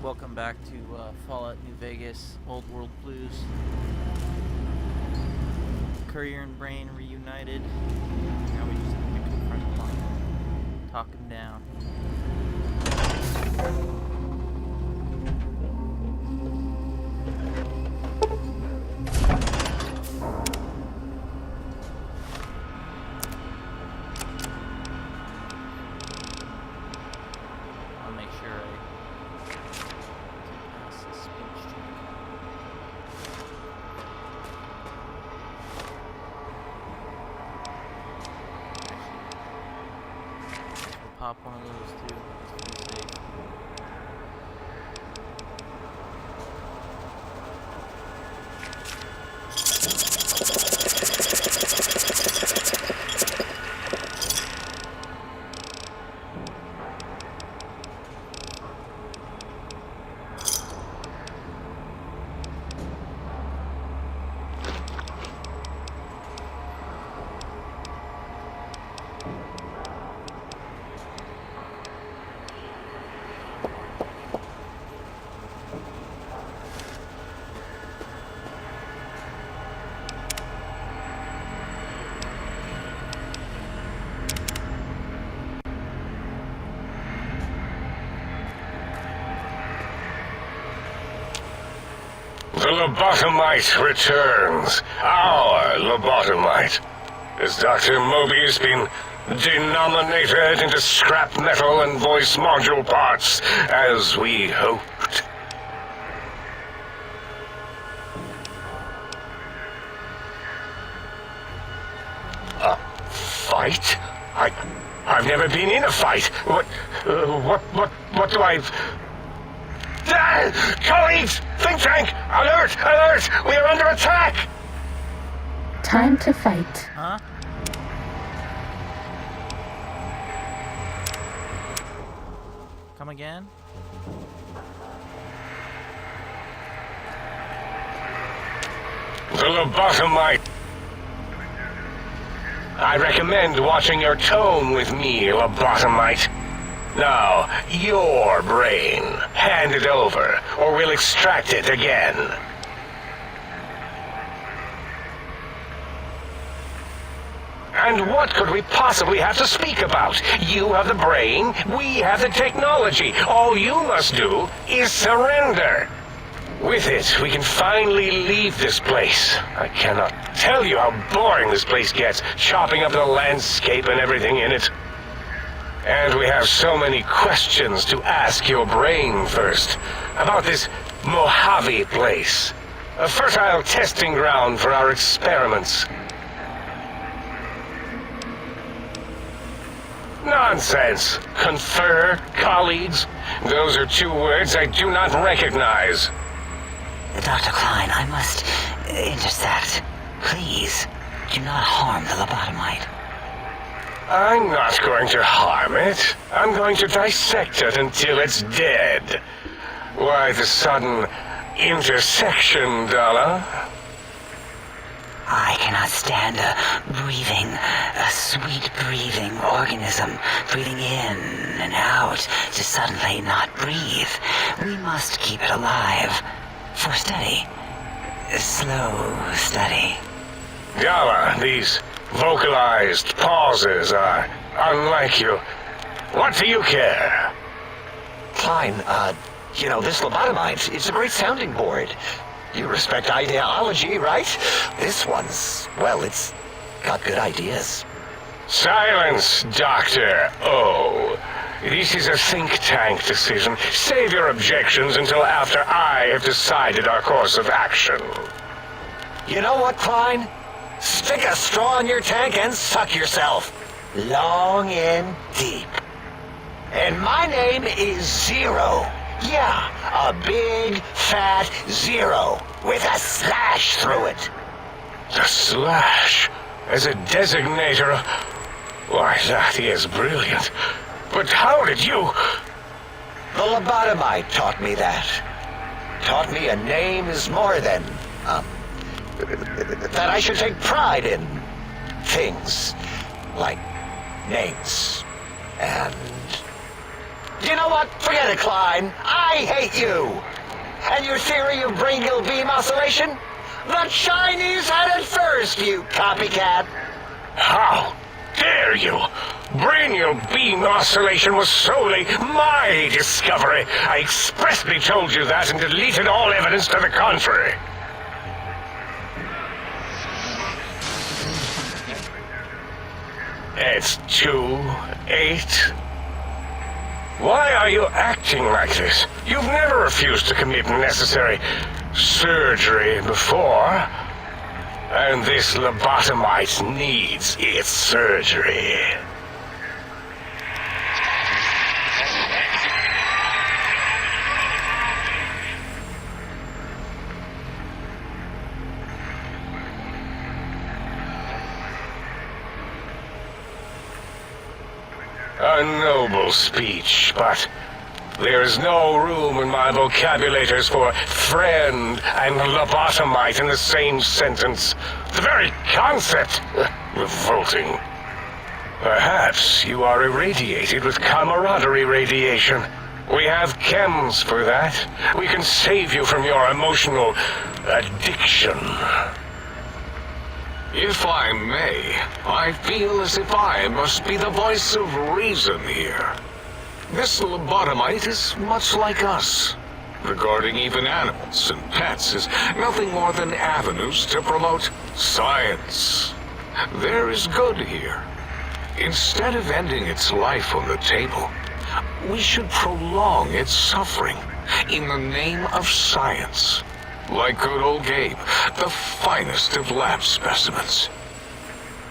welcome back to Fallout New Vegas, Old World Blues. Courier and Brain reunited. Now we just need to confront Klein. Talk him down. I'll make sure I pass the speech check. We'll pop one of those too, just to be safe. The lobotomite returns. Our lobotomite. Has Dr. Mobius been denominated into scrap metal and voice module parts, as we hoped? A fight? I've never been in a fight. What do I... Colleagues! Think tank! Alert! Alert! We are under attack! Time to fight. Huh? Come again? The lobotomite. I recommend watching your tone with me, lobotomite. Now, your brain. Hand it over, or we'll extract it again. And what could we possibly have to speak about? You have the brain, we have the technology. All you must do is surrender. With it, we can finally leave this place. I cannot tell you how boring this place gets, chopping up the landscape and everything in it. And we have so many questions to ask your brain first. About this Mojave place. A fertile testing ground for our experiments. Nonsense. Confer, colleagues. Those are two words I do not recognize. Dr. Klein, I must intercept. Please, do not harm the lobotomite. I'm not going to harm it. I'm going to dissect it until it's dead. Why the sudden intersection, Dalla? I cannot stand a sweet breathing organism, breathing in and out to suddenly not breathe. We must keep it alive. For study. Slow study. Dalla, these vocalized pauses are unlike you. What do you care? Klein, this lobotomite is a great sounding board. You respect ideology, right? This one's, well, it's got good ideas. Silence, Dr. O. This is a think tank decision. Save your objections until after I have decided our course of action. You know what, Klein? Stick a straw in your tank and suck yourself. Long and deep. And my name is Zero. Yeah, a big, fat zero with a slash through it. The slash as a designator. Why, that is brilliant. But how did you... The lobotomite taught me that. Taught me a name is more than, that I should take pride in things like names. And you know know what? Forget it, Klein. I hate you. And your theory of brain-gill beam oscillation? The Chinese had it first, you copycat. How dare you? Brainial beam oscillation was solely my discovery. I expressly told you that and deleted all evidence to the contrary. It's 2-8. Why are you acting like this? You've never refused to commit necessary surgery before. And this lobotomite needs its surgery. A noble speech, but there is no room in my vocabulators for friend and lobotomite in the same sentence. The very concept, revolting. Perhaps you are irradiated with camaraderie radiation. We have chems for that. We can save you from your emotional addiction. If I may, I feel as if I must be the voice of reason here. This lobotomite is much like us. Regarding even animals and pets as nothing more than avenues to promote science. There is good here. Instead of ending its life on the table, we should prolong its suffering in the name of science. Like good old Gabe, the finest of lab specimens.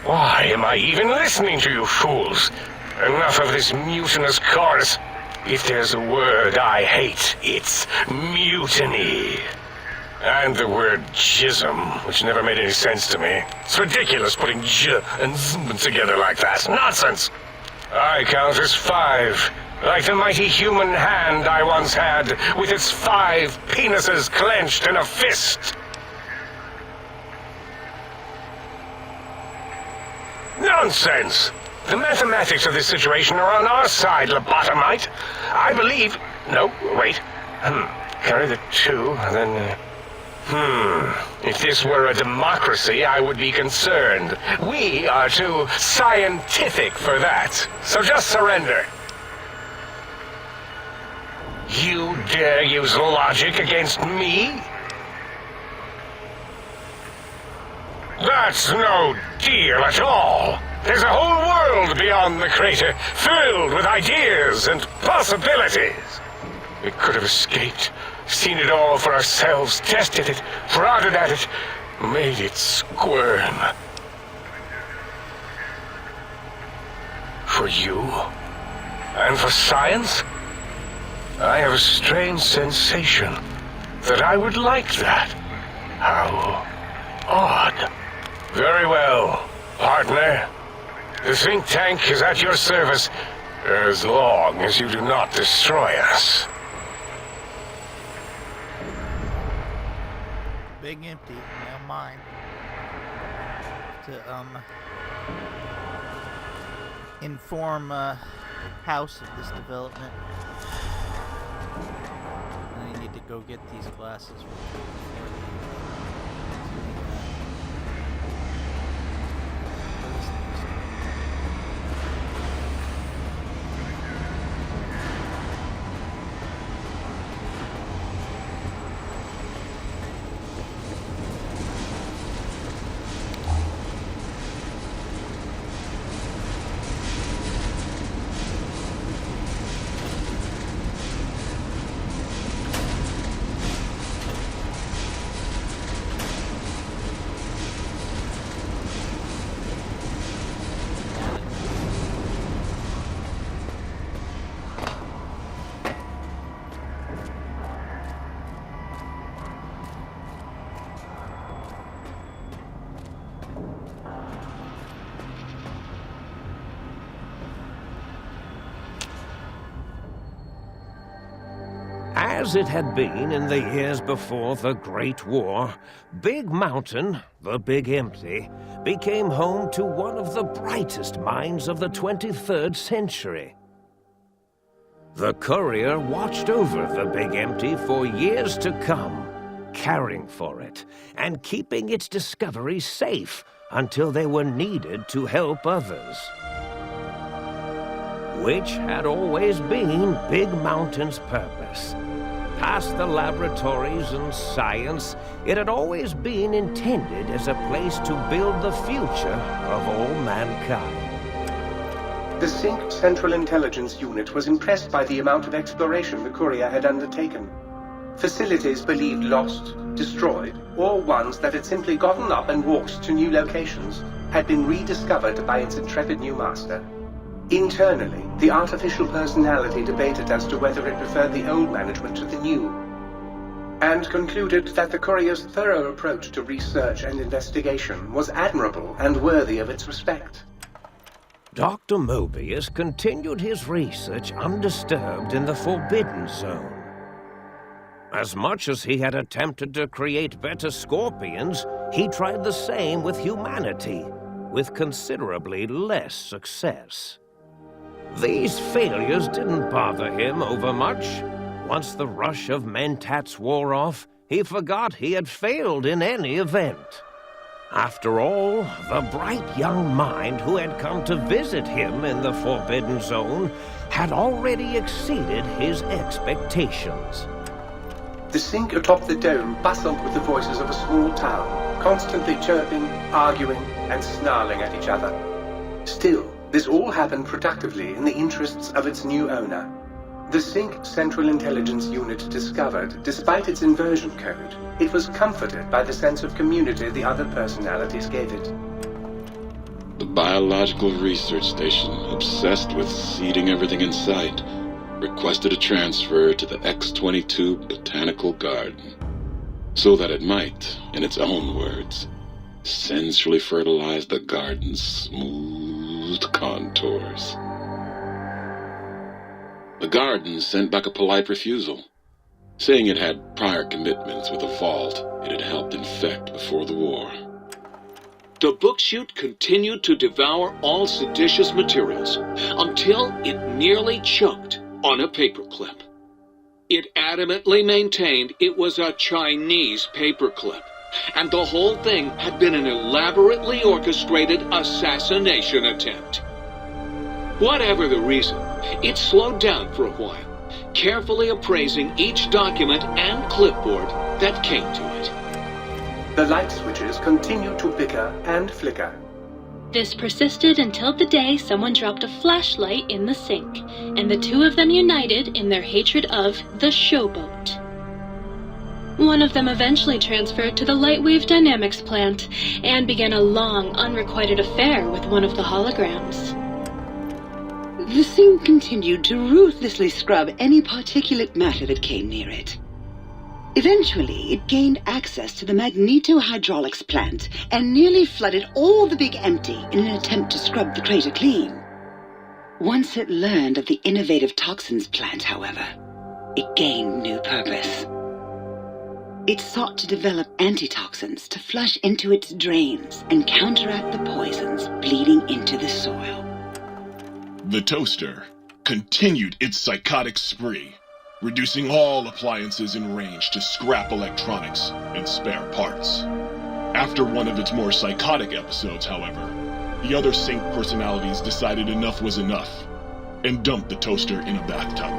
Why am I even listening to you fools? Enough of this mutinous chorus. If there's a word I hate, it's mutiny. And the word jism, which never made any sense to me. It's ridiculous putting j and z together like that. Nonsense! I count as 5. Like the mighty human hand I once had, with its 5 penises clenched in a fist. Nonsense! The mathematics of this situation are on our side, lobotomite. I believe... No, wait. Carry the 2, then... If this were a democracy, I would be concerned. We are too scientific for that. So just surrender. You dare use logic against me? That's no deal at all. There's a whole world beyond the crater, filled with ideas and possibilities. We could have escaped, seen it all for ourselves, tested it, prodded at it, made it squirm. For you? And for science? I have a strange sensation that I would like that. How odd. Very well, partner. The think tank is at your service as long as you do not destroy us. Big empty, now mine. To inform House of this development. I need to go get these glasses real quick before they As it had been in the years before the Great War, Big Mountain, the Big Empty, became home to one of the brightest minds of the 23rd century. The Courier watched over the Big Empty for years to come, caring for it and keeping its discoveries safe until they were needed to help others. Which had always been Big Mountain's purpose. Past the laboratories and science, it had always been intended as a place to build the future of all mankind. The Sync Central Intelligence Unit was impressed by the amount of exploration the Courier had undertaken. Facilities believed lost, destroyed, or ones that had simply gotten up and walked to new locations had been rediscovered by its intrepid new master. Internally, the artificial personality debated as to whether it preferred the old management to the new, and concluded that the Courier's thorough approach to research and investigation was admirable and worthy of its respect. Dr. Mobius continued his research undisturbed in the Forbidden Zone. As much as he had attempted to create better scorpions, he tried the same with humanity, with considerably less success. These failures didn't bother him overmuch. Once the rush of mentats wore off, he forgot he had failed in any event. After all, the bright young mind who had come to visit him in the Forbidden Zone had already exceeded his expectations. The Sync atop the dome bustled with the voices of a small town, constantly chirping, arguing, and snarling at each other. Still, this all happened productively in the interests of its new owner. The Sync Central Intelligence Unit discovered, despite its inversion code, it was comforted by the sense of community the other personalities gave it. The Biological Research Station, obsessed with seeding everything in sight, requested a transfer to the X-22 Botanical Garden, so that it might, in its own words, sensually fertilize the garden's smooth contours. The garden sent back a polite refusal, saying it had prior commitments with a vault it had helped infect before the war. The book chute continued to devour all seditious materials until it nearly choked on a paperclip. It adamantly maintained it was a Chinese paperclip, and the whole thing had been an elaborately orchestrated assassination attempt. Whatever the reason, it slowed down for a while, carefully appraising each document and clipboard that came to it. The light switches continued to bicker and flicker. This persisted until the day someone dropped a flashlight in the sink, and the two of them united in their hatred of the showboat. One of them eventually transferred to the Lightwave Dynamics plant and began a long, unrequited affair with one of the holograms. The thing continued to ruthlessly scrub any particulate matter that came near it. Eventually, it gained access to the magnetohydraulics plant and nearly flooded all the Big Empty in an attempt to scrub the crater clean. Once it learned of the innovative toxins plant, however, it gained new purpose. It sought to develop antitoxins to flush into its drains and counteract the poisons bleeding into the soil. The toaster continued its psychotic spree, reducing all appliances in range to scrap electronics and spare parts. After one of its more psychotic episodes, however, the other Sync personalities decided enough was enough and dumped the toaster in a bathtub.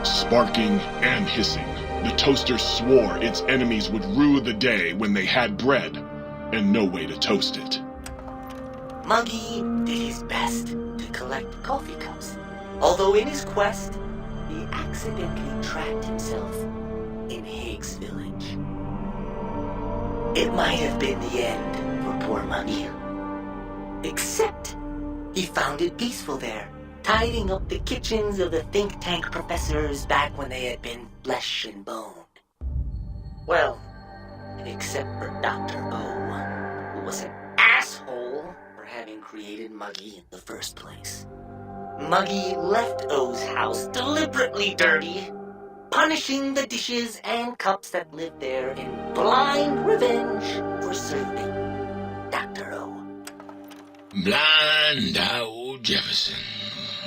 Sparking and hissing, the toaster swore its enemies would rue the day when they had bread and no way to toast it. Muggy did his best to collect coffee cups, although in his quest, he accidentally trapped himself in Higgs Village. It might have been the end for poor Muggy. Except, he found it peaceful there, tidying up the kitchens of the think tank professors back when they had been flesh and bone. Well, except for Dr. O, who was an asshole for having created Muggy in the first place. Muggy left O's house deliberately dirty, punishing the dishes and cups that lived there in blind revenge for serving Dr. O. Blind old Jefferson.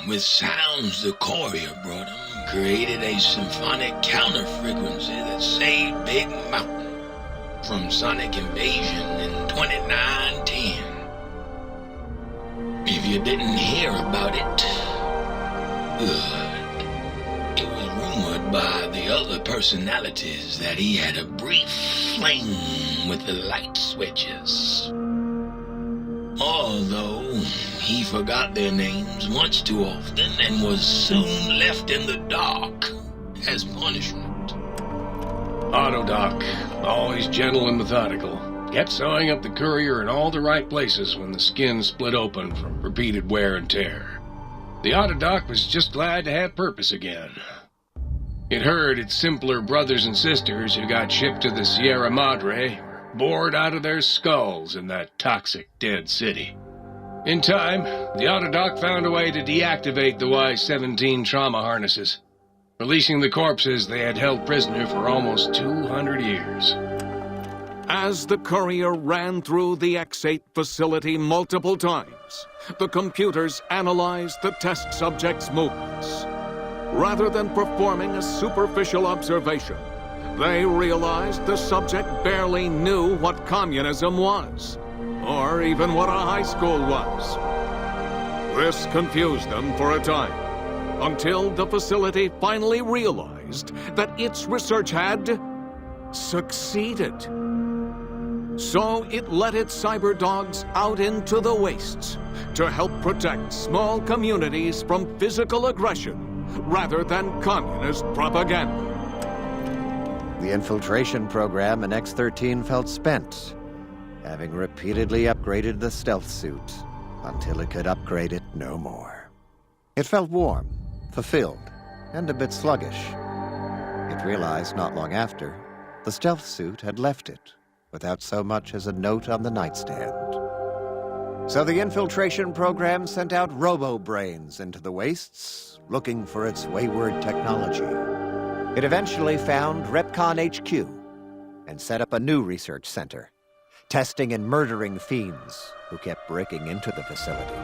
with sounds the Courier brought him, created a symphonic counter-frequency that saved Big Mountain from sonic invasion in 2910. If you didn't hear about it, good. It was rumored by the other personalities that he had a brief fling with the light switches. Although he forgot their names much too often and was soon left in the dark as punishment. Autodoc, always gentle and methodical, kept sewing up the Courier in all the right places when the skin split open from repeated wear and tear. The Autodoc was just glad to have purpose again. It heard its simpler brothers and sisters who got shipped to the Sierra Madre were bored out of their skulls in that toxic dead city. In time, the Autodoc found a way to deactivate the Y-17 trauma harnesses, releasing the corpses they had held prisoner for almost 200 years. As the Courier ran through the X8 facility multiple times, the computers analyzed the test subject's movements. Rather than performing a superficial observation, they realized the subject barely knew what communism was, or even what a high school was. This confused them for a time, until the facility finally realized that its research had succeeded. So it let its cyber dogs out into the wastes to help protect small communities from physical aggression rather than communist propaganda. The infiltration program in X-13 felt spent, having repeatedly upgraded the stealth suit until it could upgrade it no more. It felt warm, fulfilled, and a bit sluggish. It realized not long after the stealth suit had left it without so much as a note on the nightstand. So the infiltration program sent out robo-brains into the wastes, looking for its wayward technology. It eventually found Repcon HQ and set up a new research center, testing and murdering fiends who kept breaking into the facility.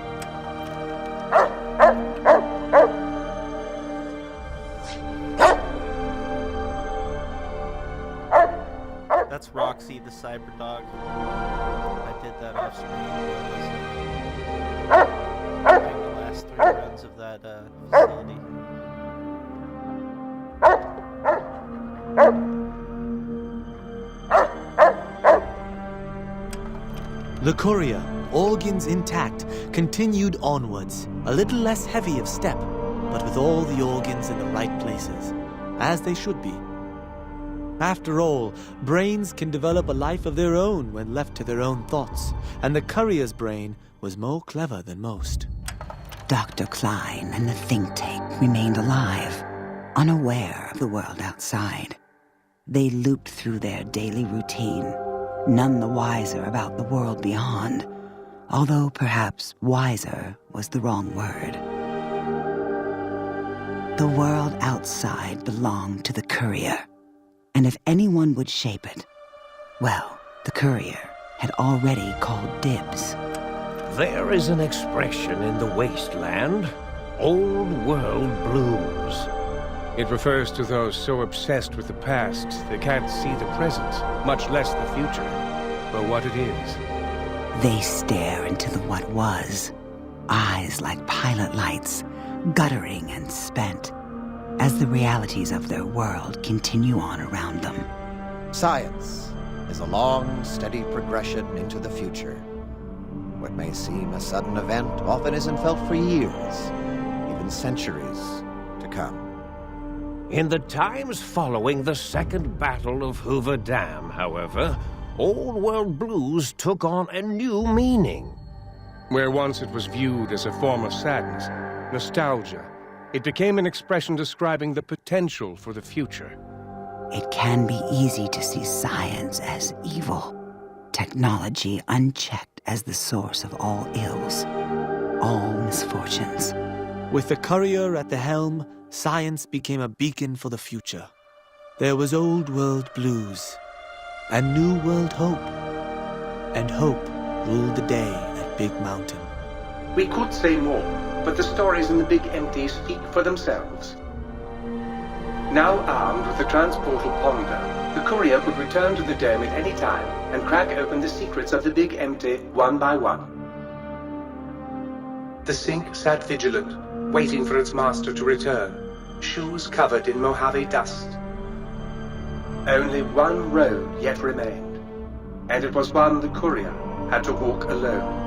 That's Roxy, the cyber dog. I did that off screen. Doing the last 3 runs of that facility. The Courier, organs intact, continued onwards, a little less heavy of step, but with all the organs in the right places, as they should be. After all, brains can develop a life of their own when left to their own thoughts, and the Courier's brain was more clever than most. Dr. Klein and the think tank remained alive, unaware of the world outside. They looped through their daily routine, none the wiser about the world beyond, although perhaps wiser was the wrong word. The world outside belonged to the Courier, and if anyone would shape it, well, the Courier had already called dibs. There is an expression in the wasteland, old world blues. It refers to those so obsessed with the past they can't see the present, much less the future, or what it is. They stare into the what was, eyes like pilot lights, guttering and spent, as the realities of their world continue on around them. Science is a long, steady progression into the future. What may seem a sudden event often isn't felt for years, even centuries to come. In the times following the Second Battle of Hoover Dam, however, old world blues took on a new meaning. Where once it was viewed as a form of sadness, nostalgia, it became an expression describing the potential for the future. It can be easy to see science as evil, technology unchecked as the source of all ills, all misfortunes. With the Courier at the helm, science became a beacon for the future. There was old world blues, and new world hope, and hope ruled the day at Big Mountain. We could say more, but the stories in the Big Empty speak for themselves. Now armed with the transportal ponder, the Courier could return to the dome at any time and crack open the secrets of the Big Empty one by one. The Sink sat vigilant, waiting for its master to return, shoes covered in Mojave dust. Only one road yet remained, and it was one the Courier had to walk alone.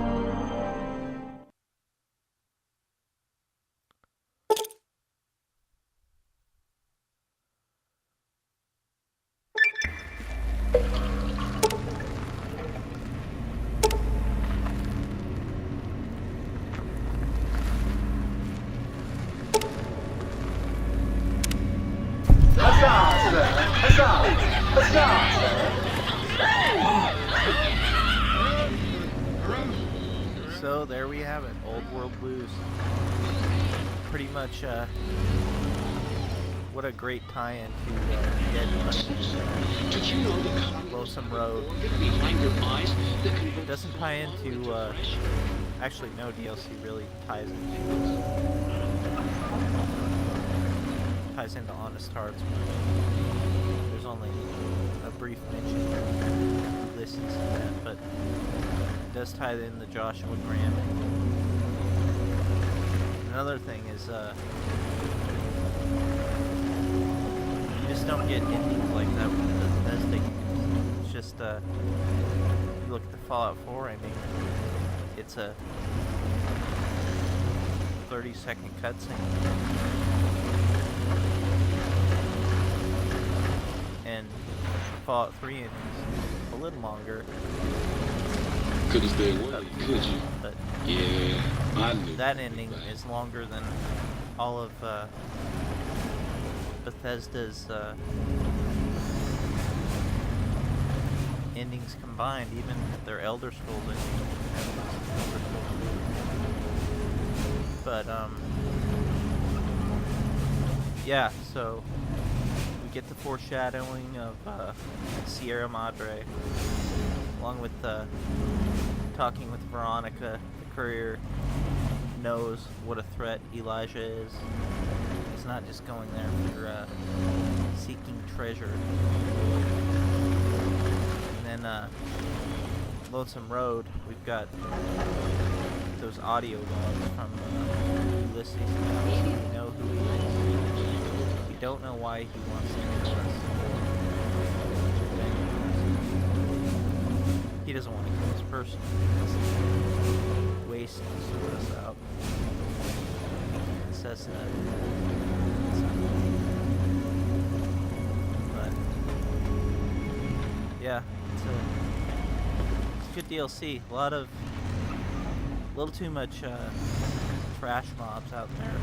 So there we have it, Old World Blues. Pretty much, what a great tie-in to Dead Lonesome Road. It doesn't tie into, actually no DLC really ties into Honest Hearts. There's only a brief mention of Ulysses in that, but it does tie in the Joshua Graham. Another thing is, you just don't get endings like that with the Bethesda games. It's just, you look at the Fallout 4 ending, it's a 30-second cutscene. And Fallout 3 ending is a little longer. Couldn't stay away, could you? But yeah, I knew. That ending is longer than all of Bethesda's endings combined, even their Elder Scrolls endings. But yeah, so we get the foreshadowing of Sierra Madre, along with talking with Veronica. The Courier knows what a threat Elijah is. He's not just going there for seeking treasure. And then Lonesome Road, we've got those audio logs from Ulysses now, so we know who he is. We don't know why he wants to kill us. He doesn't want to kill this person. He's wasting to sort us out. It says that. But yeah, it's a good DLC. A little too much trash mobs out there.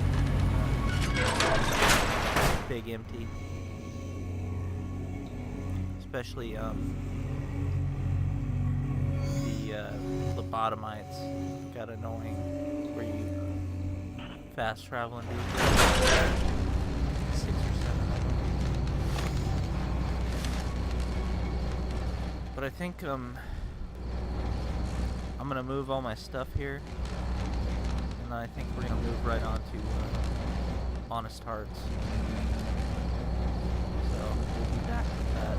Big Empty. Especially the lobotomites got annoying, where you fast travel and do 6 or 7 of them. But I think I'm gonna move all my stuff here, and I think we're gonna move right on to Honest Hearts. So we'll be back with that.